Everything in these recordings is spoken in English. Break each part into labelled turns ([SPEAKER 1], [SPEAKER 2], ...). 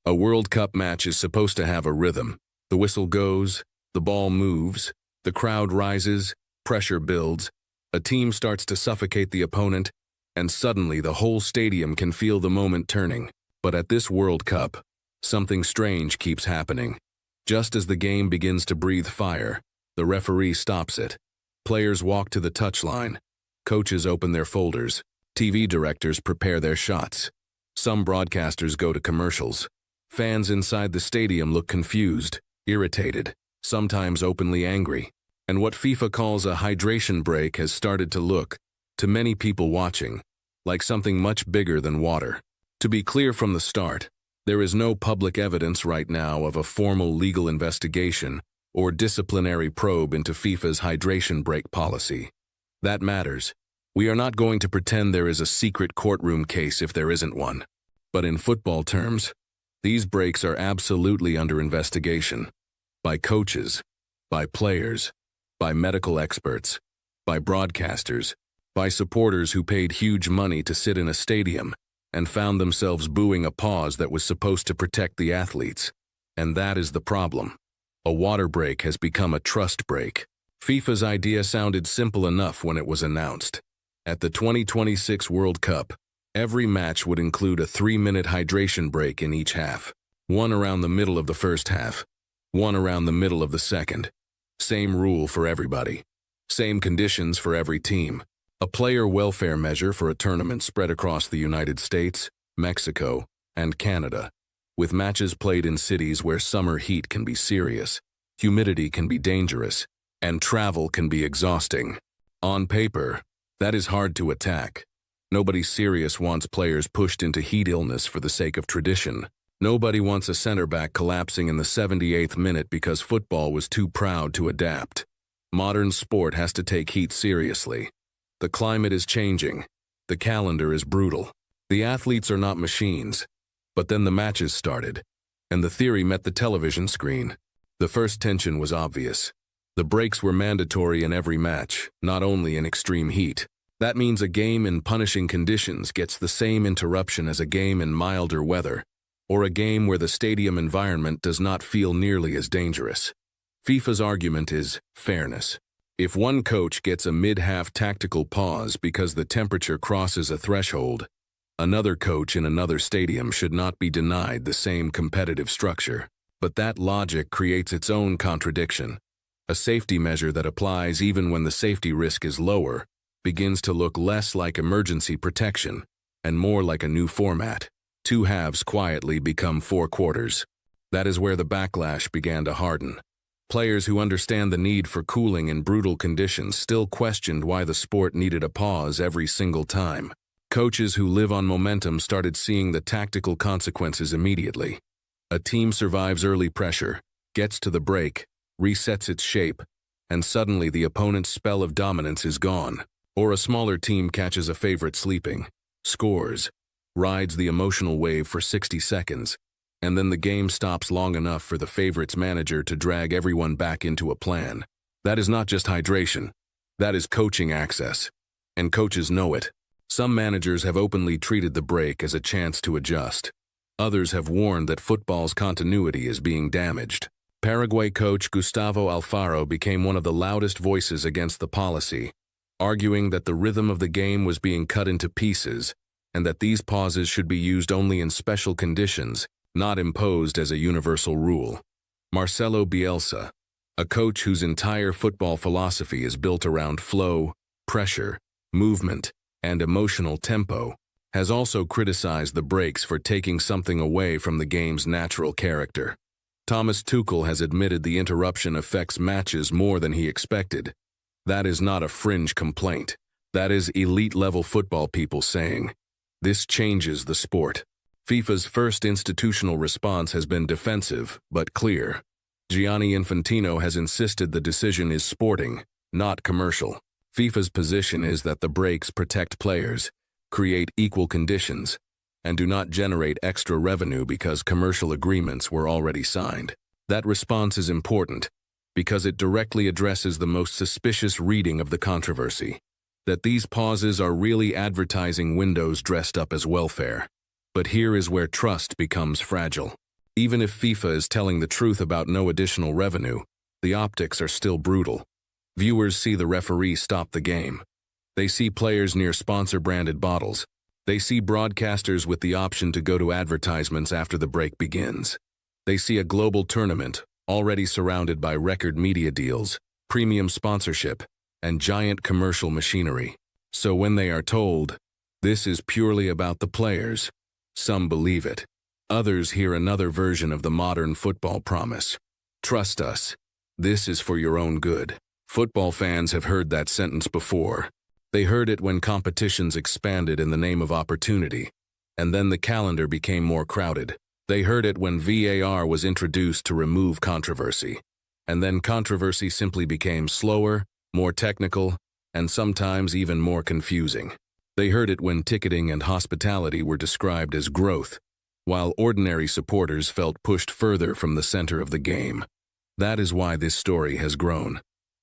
[SPEAKER 1] A World Cup match is supposed to have a rhythm. The whistle goes, the ball moves, the crowd rises, pressure builds, a team starts to suffocate the opponent, and suddenly the whole stadium can feel the moment turning. But at this World Cup, something strange keeps happening. Just as the game begins to breathe fire, the referee stops it. Players walk to the touchline. Coaches open their folders. TV directors prepare their shots. Some broadcasters go to commercials. Fans inside the stadium look confused, irritated, sometimes openly angry. And what FIFA calls a hydration break has started to look, to many people watching, like something much bigger than water. To be clear from the start, there is no public evidence right now of a formal legal investigation or disciplinary probe into FIFA's hydration break policy. That matters. We are not going to pretend there is a secret courtroom case if there isn't one. But in football terms, these breaks are absolutely under investigation. By coaches, by players, by medical experts, by broadcasters, by supporters who paid huge money to sit in a stadium and found themselves booing a pause that was supposed to protect the athletes. And that is the problem. A water break has become a trust break. FIFA's idea sounded simple enough when it was announced. At the 2026 World Cup, every match would include a 3-minute hydration break in each half. One around the middle of the first half, one around the middle of the second. Same rule for everybody. Same conditions for every team. A player welfare measure for a tournament spread across the United States, Mexico, and Canada, with matches played in cities where summer heat can be serious, humidity can be dangerous, and travel can be exhausting. On paper, that is hard to attack. Nobody serious wants players pushed into heat illness for the sake of tradition. Nobody wants a center back collapsing in the 78th minute because football was too proud to adapt. Modern sport has to take heat seriously. The climate is changing. The calendar is brutal. The athletes are not machines. But then the matches started, and the theory met the television screen. The first tension was obvious. The breaks were mandatory in every match, not only in extreme heat. That means a game in punishing conditions gets the same interruption as a game in milder weather, or a game where the stadium environment does not feel nearly as dangerous. FIFA's argument is fairness. If one coach gets a mid-half tactical pause because the temperature crosses a threshold, another coach in another stadium should not be denied the same competitive structure. But that logic creates its own contradiction. A safety measure that applies even when the safety risk is lower begins to look less like emergency protection and more like a new format. Two halves quietly become 4 quarters. That is where the backlash began to harden. Players who understand the need for cooling in brutal conditions still questioned why the sport needed a pause every single time. Coaches who live on momentum started seeing the tactical consequences immediately. A team survives early pressure, gets to the break, resets its shape, and suddenly the opponent's spell of dominance is gone. Or a smaller team catches a favorite sleeping, scores, rides the emotional wave for 60 seconds, and then the game stops long enough for the favorite's manager to drag everyone back into a plan. That is not just hydration. That is coaching access. And coaches know it. Some managers have openly treated the break as a chance to adjust. Others have warned that football's continuity is being damaged. Paraguay coach Gustavo Alfaro became one of the loudest voices against the policy, arguing that the rhythm of the game was being cut into pieces and that these pauses should be used only in special conditions, not imposed as a universal rule. Marcelo Bielsa, a coach whose entire football philosophy is built around flow, pressure, movement, and emotional tempo, has also criticized the breaks for taking something away from the game's natural character. Thomas Tuchel has admitted the interruption affects matches more than he expected. That is not a fringe complaint. That is elite-level football people saying, "This changes the sport." FIFA's first institutional response has been defensive, but clear. Gianni Infantino has insisted the decision is sporting, not commercial. FIFA's position is that the breaks protect players, create equal conditions, and do not generate extra revenue because commercial agreements were already signed. That response is important because it directly addresses the most suspicious reading of the controversy, that these pauses are really advertising windows dressed up as welfare. But here is where trust becomes fragile. Even if FIFA is telling the truth about no additional revenue, the optics are still brutal. Viewers see the referee stop the game. They see players near sponsor-branded bottles. They see broadcasters with the option to go to advertisements after the break begins. They see a global tournament, already surrounded by record media deals, premium sponsorship, and giant commercial machinery. So when they are told, this is purely about the players, some believe it. Others hear another version of the modern football promise. Trust us. This is for your own good. Football fans have heard that sentence before. They heard it when competitions expanded in the name of opportunity, and then the calendar became more crowded. They heard it when VAR was introduced to remove controversy, and then controversy simply became slower, more technical, and sometimes even more confusing. They heard it when ticketing and hospitality were described as growth, while ordinary supporters felt pushed further from the center of the game. That is why this story has grown.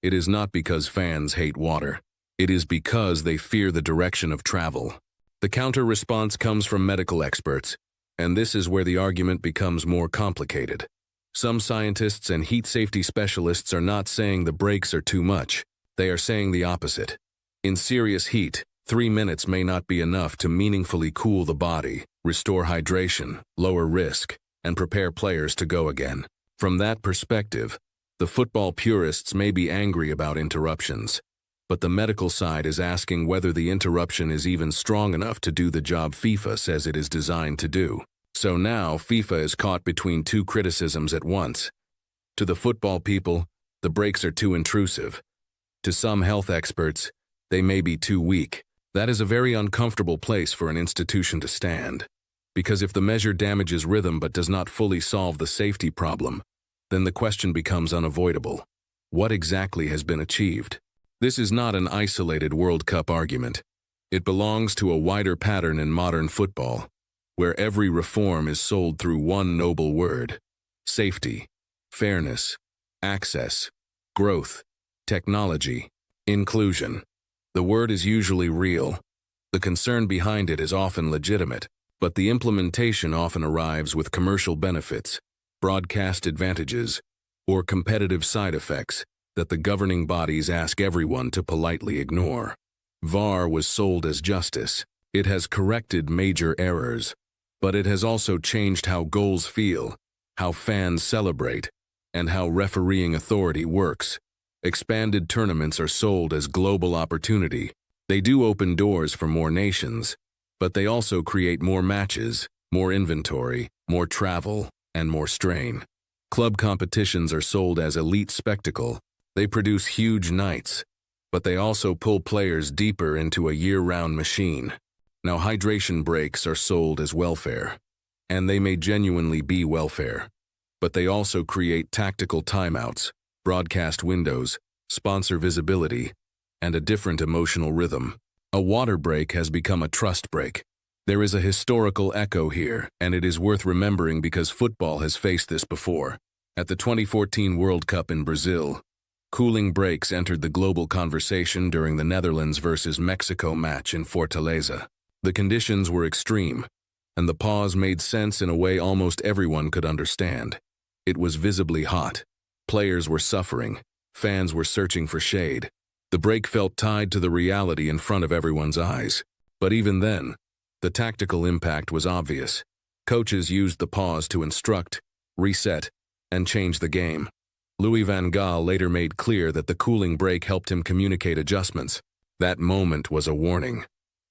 [SPEAKER 1] It is not because fans hate water. It is because they fear the direction of travel. The counter-response comes from medical experts, and this is where the argument becomes more complicated. Some scientists and heat safety specialists are not saying the breaks are too much. They are saying the opposite. In serious heat, 3 minutes may not be enough to meaningfully cool the body, restore hydration, lower risk, and prepare players to go again. From that perspective, the football purists may be angry about interruptions, but the medical side is asking whether the interruption is even strong enough to do the job FIFA says it is designed to do. So now FIFA is caught between two criticisms at once. To the football people, the breaks are too intrusive. To some health experts, they may be too weak. That is a very uncomfortable place for an institution to stand. Because if the measure damages rhythm but does not fully solve the safety problem, then the question becomes unavoidable. What exactly has been achieved? This is not an isolated World Cup argument. It belongs to a wider pattern in modern football, where every reform is sold through one noble word: safety, fairness, access, growth, technology, inclusion. The word is usually real. The concern behind it is often legitimate, but the implementation often arrives with commercial benefits, broadcast advantages, or competitive side effects that the governing bodies ask everyone to politely ignore. VAR was sold as justice. It has corrected major errors, but it has also changed how goals feel, how fans celebrate, and how refereeing authority works. Expanded tournaments are sold as global opportunity. They do open doors for more nations, but they also create more matches, more inventory, more travel, and more strain. Club competitions are sold as elite spectacle. They produce huge nights, but they also pull players deeper into a year-round machine. Now, hydration breaks are sold as welfare, and they may genuinely be welfare, but they also create tactical timeouts, broadcast windows, sponsor visibility, and a different emotional rhythm. A water break has become a trust break. There is a historical echo here, and it is worth remembering because football has faced this before. At the 2014 World Cup in Brazil, cooling breaks entered the global conversation during the Netherlands versus Mexico match in Fortaleza. The conditions were extreme, and the pause made sense in a way almost everyone could understand. It was visibly hot. Players were suffering. Fans were searching for shade. The break felt tied to the reality in front of everyone's eyes. But even then, the tactical impact was obvious. Coaches used the pause to instruct, reset, and change the game. Louis van Gaal later made clear that the cooling break helped him communicate adjustments. That moment was a warning.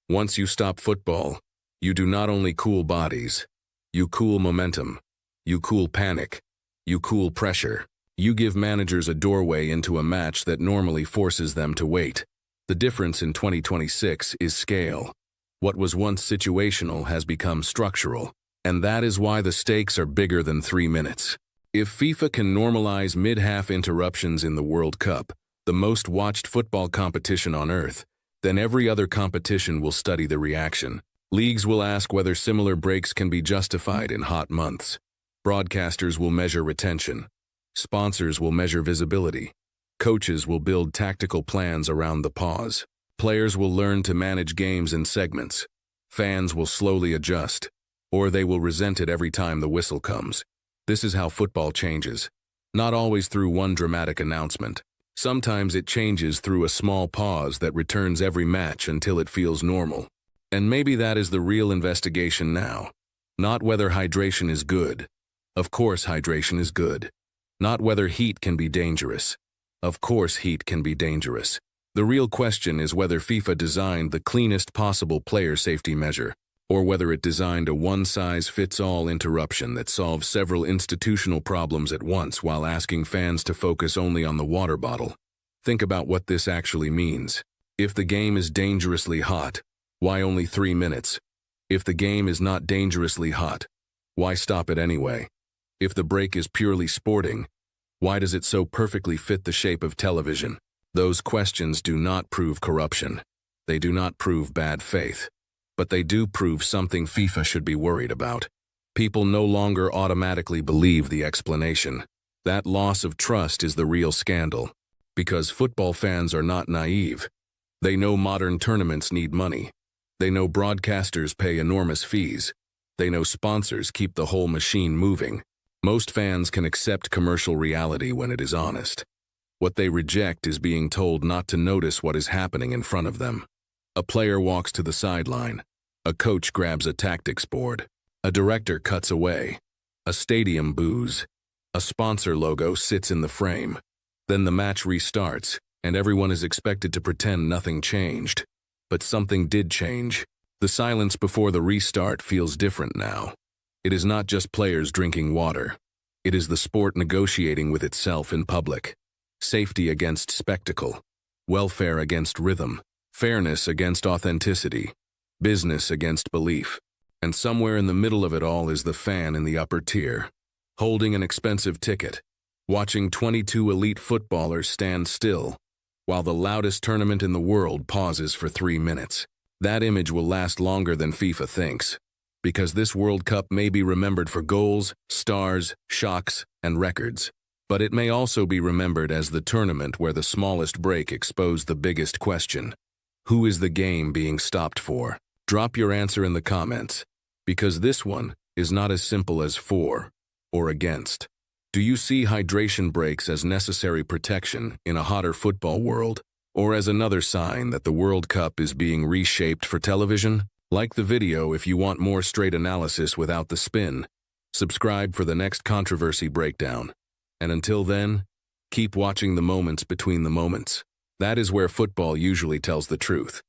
[SPEAKER 1] Once you stop football, you do not only cool bodies, you cool momentum, you cool panic, you cool pressure. You give managers a doorway into a match that normally forces them to wait. The difference in 2026 is scale. What was once situational has become structural, and that is why the stakes are bigger than 3 minutes. If FIFA can normalize mid-half interruptions in the World Cup, the most watched football competition on earth, then every other competition will study the reaction. Leagues will ask whether similar breaks can be justified in hot months. Broadcasters will measure retention. Sponsors will measure visibility. Coaches will build tactical plans around the pause. Players will learn to manage games in segments. Fans will slowly adjust, or they will resent it every time the whistle comes. This is how football changes. Not always through one dramatic announcement. Sometimes it changes through a small pause that returns every match until it feels normal. And maybe that is the real investigation now. Not whether hydration is good. Of course hydration is good. Not whether heat can be dangerous. Of course heat can be dangerous. The real question is whether FIFA designed the cleanest possible player safety measure, or whether it designed a one-size-fits-all interruption that solves several institutional problems at once while asking fans to focus only on the water bottle. Think about what this actually means. If the game is dangerously hot, why only 3 minutes? If the game is not dangerously hot, why stop it anyway? If the break is purely sporting, why does it so perfectly fit the shape of television? Those questions do not prove corruption. They do not prove bad faith. But they do prove something FIFA should be worried about. People no longer automatically believe the explanation. That loss of trust is the real scandal. Because football fans are not naive. They know modern tournaments need money. They know broadcasters pay enormous fees. They know sponsors keep the whole machine moving. Most fans can accept commercial reality when it is honest. What they reject is being told not to notice what is happening in front of them. A player walks to the sideline. A coach grabs a tactics board. A director cuts away. A stadium boos. A sponsor logo sits in the frame. Then the match restarts, and everyone is expected to pretend nothing changed. But something did change. The silence before the restart feels different now. It is not just players drinking water. It is the sport negotiating with itself in public. Safety against spectacle. Welfare against rhythm. Fairness against authenticity. Business against belief. And somewhere in the middle of it all is the fan in the upper tier, holding an expensive ticket, watching 22 elite footballers stand still, while the loudest tournament in the world pauses for 3 minutes. That image will last longer than FIFA thinks, because this World Cup may be remembered for goals, stars, shocks, and records. But it may also be remembered as the tournament where the smallest break exposed the biggest question. Who is the game being stopped for? Drop your answer in the comments, because this one is not as simple as for or against. Do you see hydration breaks as necessary protection in a hotter football world, or as another sign that the World Cup is being reshaped for television? Like the video if you want more straight analysis without the spin. Subscribe for the next controversy breakdown. And until then, keep watching the moments between the moments. That is where football usually tells the truth.